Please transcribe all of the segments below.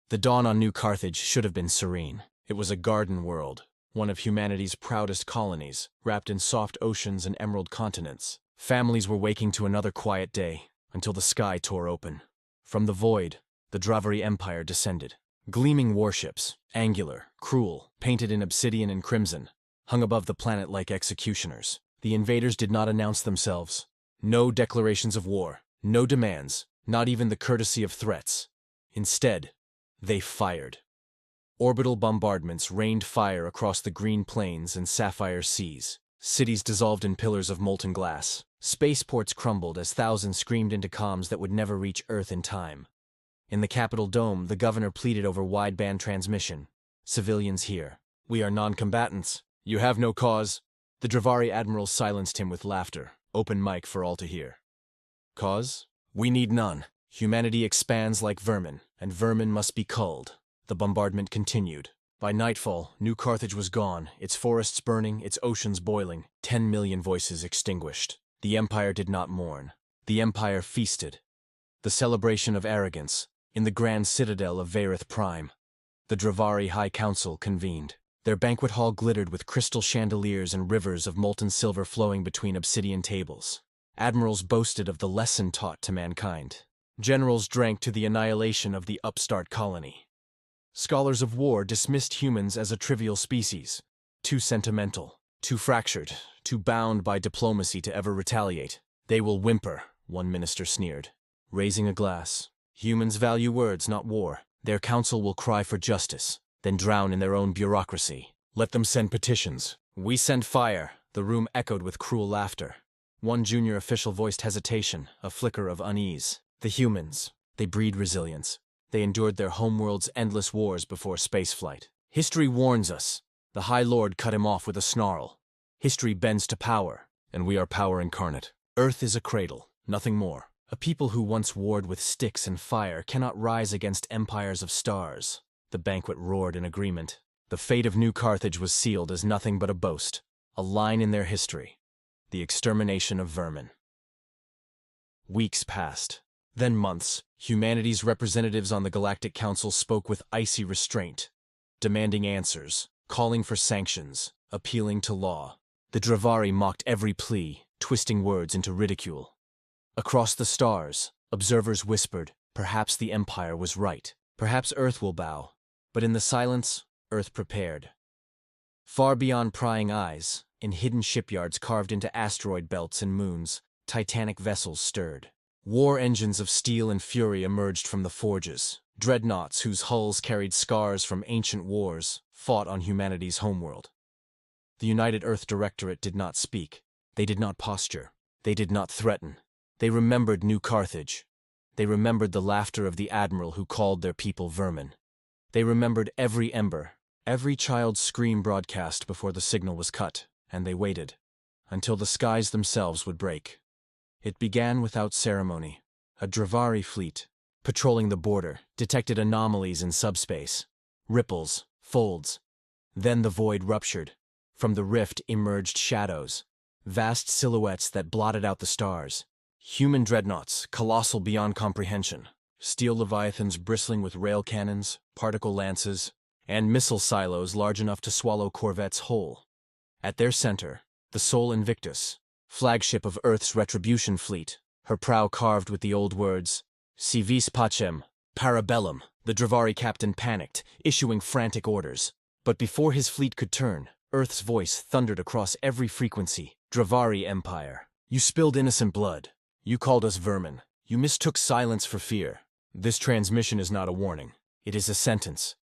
The dawn on New Carthage should have been serene. It was a garden world, one of humanity's proudest colonies, wrapped in soft oceans and emerald continents. Families were waking to another quiet day, until the sky tore open. From the void, the Dravari Empire descended. Gleaming warships, angular, cruel, painted in obsidian and crimson, hung above the planet like executioners. The invaders did not announce themselves. No declarations of war, no demands, not even the courtesy of threats. Instead, they fired. Orbital bombardments rained fire across the green plains and sapphire seas. Cities dissolved in pillars of molten glass. Spaceports crumbled as thousands screamed into comms that would never reach Earth in time. In the Capitol dome, the governor pleaded over wideband transmission. "Civilians here. We are non-combatants. You have no cause." The Dravari admiral silenced him with laughter, open mic for all to hear. "Cause? We need none. Humanity expands like vermin, and vermin must be culled." The bombardment continued. By nightfall, New Carthage was gone, its forests burning, its oceans boiling, 10 million voices extinguished. The Empire did not mourn. The Empire feasted. The celebration of Arrogance, in the grand citadel of Varith Prime. The Dravari High Council convened. Their banquet hall glittered with crystal chandeliers and rivers of molten silver flowing between obsidian tables. Admirals boasted of the lesson taught to mankind. Generals drank to the annihilation of the upstart colony. Scholars of war dismissed humans as a trivial species, too sentimental, too fractured, too bound by diplomacy to ever retaliate. "They will whimper," one minister sneered, raising a glass. "Humans value words, not war. Their council will cry for justice, then drown in their own bureaucracy. Let them send petitions. We send fire." The room echoed with cruel laughter. One junior official voiced hesitation, a flicker of unease. "The humans, they breed resilience. They endured their homeworld's endless wars before spaceflight. History warns us." The High Lord cut him off with a snarl. "History bends to power, and we are power incarnate. Earth is a cradle, nothing more. A people who once warred with sticks and fire cannot rise against empires of stars." The banquet roared in agreement. The fate of New Carthage was sealed as nothing but a boast, a line in their history: the extermination of vermin. Weeks passed. Then months. Humanity's representatives on the Galactic Council spoke with icy restraint, demanding answers, calling for sanctions, appealing to law. The Dravari mocked every plea, twisting words into ridicule. Across the stars, observers whispered, perhaps the Empire was right. Perhaps Earth will bow. But in the silence, Earth prepared. Far beyond prying eyes, in hidden shipyards carved into asteroid belts and moons, titanic vessels stirred. War engines of steel and fury emerged from the forges. Dreadnoughts whose hulls carried scars from ancient wars fought on humanity's homeworld. The United Earth Directorate did not speak. They did not posture. They did not threaten. They remembered New Carthage. They remembered the laughter of the admiral who called their people vermin. They remembered every ember, every child's scream broadcast before the signal was cut, and they waited until the skies themselves would break. It began without ceremony. A Dravari fleet, patrolling the border, detected anomalies in subspace. Ripples, folds. Then the void ruptured. From the rift emerged shadows, vast silhouettes that blotted out the stars. Human dreadnoughts, colossal beyond comprehension. Steel leviathans bristling with rail cannons, particle lances, and missile silos large enough to swallow corvettes whole. At their center, the Sol Invictus, flagship of Earth's retribution fleet, her prow carved with the old words, "Si vis pacem, parabellum." The Dravari captain panicked, issuing frantic orders. But before his fleet could turn, Earth's voice thundered across every frequency. "Dravari Empire, you spilled innocent blood. You called us vermin. You mistook silence for fear. This transmission is not a warning. It is a sentence."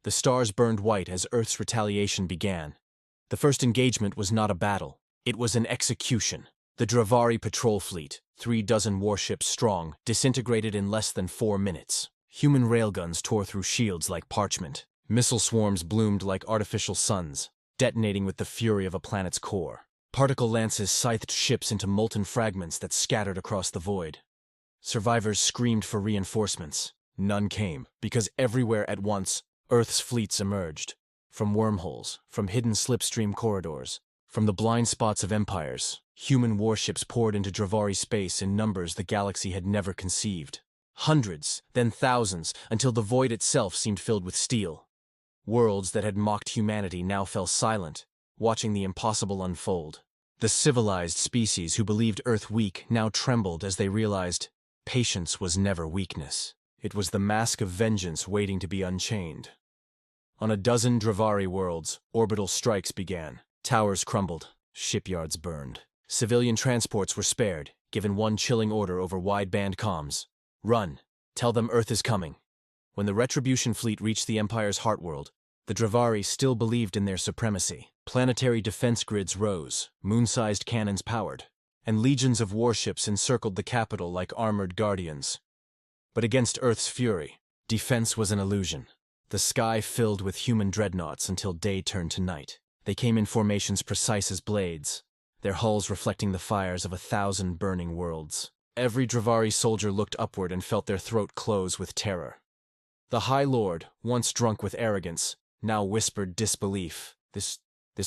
The stars burned white as Earth's retaliation began. The first engagement was not a battle. It was an execution. The Dravari patrol fleet, 36 warships strong, disintegrated in less than 4 minutes. Human railguns tore through shields like parchment. Missile swarms bloomed like artificial suns, detonating with the fury of a planet's core. Particle lances scythed ships into molten fragments that scattered across the void. Survivors screamed for reinforcements. None came, because everywhere at once, Earth's fleets emerged. From wormholes, from hidden slipstream corridors, from the blind spots of empires, human warships poured into Dravari space in numbers the galaxy had never conceived. Hundreds, then thousands, until the void itself seemed filled with steel. Worlds that had mocked humanity now fell silent, watching the impossible unfold. The civilized species who believed Earth weak now trembled as they realized patience was never weakness. It was the mask of vengeance waiting to be unchained. On a dozen Dravari worlds, orbital strikes began. Towers crumbled, shipyards burned. Civilian transports were spared, given one chilling order over wideband comms. Run. Tell them Earth is coming. When the Retribution fleet reached the Empire's heartworld, the Dravari still believed in their supremacy. Planetary defense grids rose, moon-sized cannons powered, and legions of warships encircled the capital like armored guardians. But against Earth's fury, defense was an illusion. The sky filled with human dreadnoughts until day turned to night. They came in formations precise as blades, their hulls reflecting the fires of 1,000 burning worlds. Every Dravari soldier looked upward and felt their throat close with terror. The High Lord, once drunk with arrogance, now whispered disbelief. This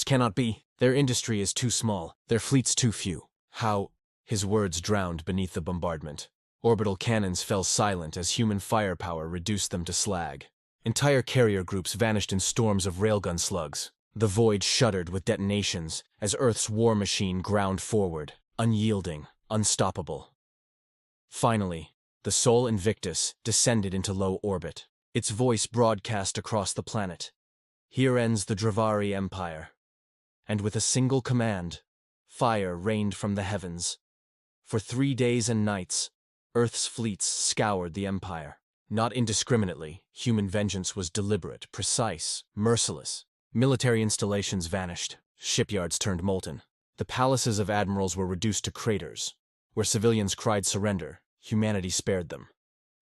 cannot be. Their industry is too small, their fleets too few. How? His words drowned beneath the bombardment. Orbital cannons fell silent as human firepower reduced them to slag. Entire carrier groups vanished in storms of railgun slugs. The void shuddered with detonations as Earth's war machine ground forward, unyielding, unstoppable. Finally, the Sol Invictus descended into low orbit. Its voice broadcast across the planet. Here ends the Dravari Empire. And with a single command, fire rained from the heavens. For 3 days and nights, Earth's fleets scoured the Empire. Not indiscriminately, human vengeance was deliberate, precise, merciless. Military installations vanished, shipyards turned molten. The palaces of admirals were reduced to craters. Where civilians cried surrender, humanity spared them.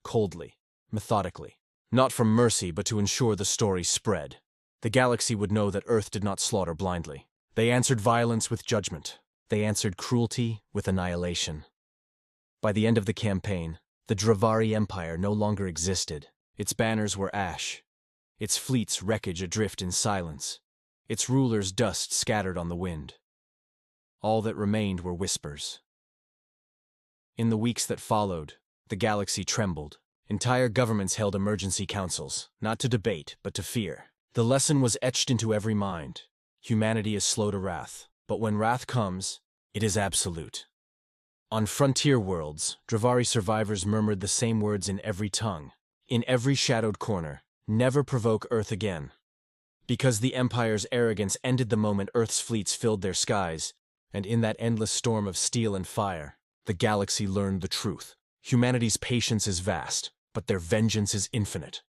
Coldly, methodically. Not from mercy, but to ensure the story spread. The galaxy would know that Earth did not slaughter blindly. They answered violence with judgment. They answered cruelty with annihilation. By the end of the campaign, the Dravari Empire no longer existed. Its banners were ash. Its fleets wreckage adrift in silence. Its rulers dust scattered on the wind. All that remained were whispers. In the weeks that followed, the galaxy trembled. Entire governments held emergency councils, not to debate, but to fear. The lesson was etched into every mind. Humanity is slow to wrath, but when wrath comes, it is absolute. On frontier worlds, Dravari survivors murmured the same words in every tongue, in every shadowed corner: never provoke Earth again. Because the Empire's arrogance ended the moment Earth's fleets filled their skies, and in that endless storm of steel and fire, the galaxy learned the truth. Humanity's patience is vast, but their vengeance is infinite.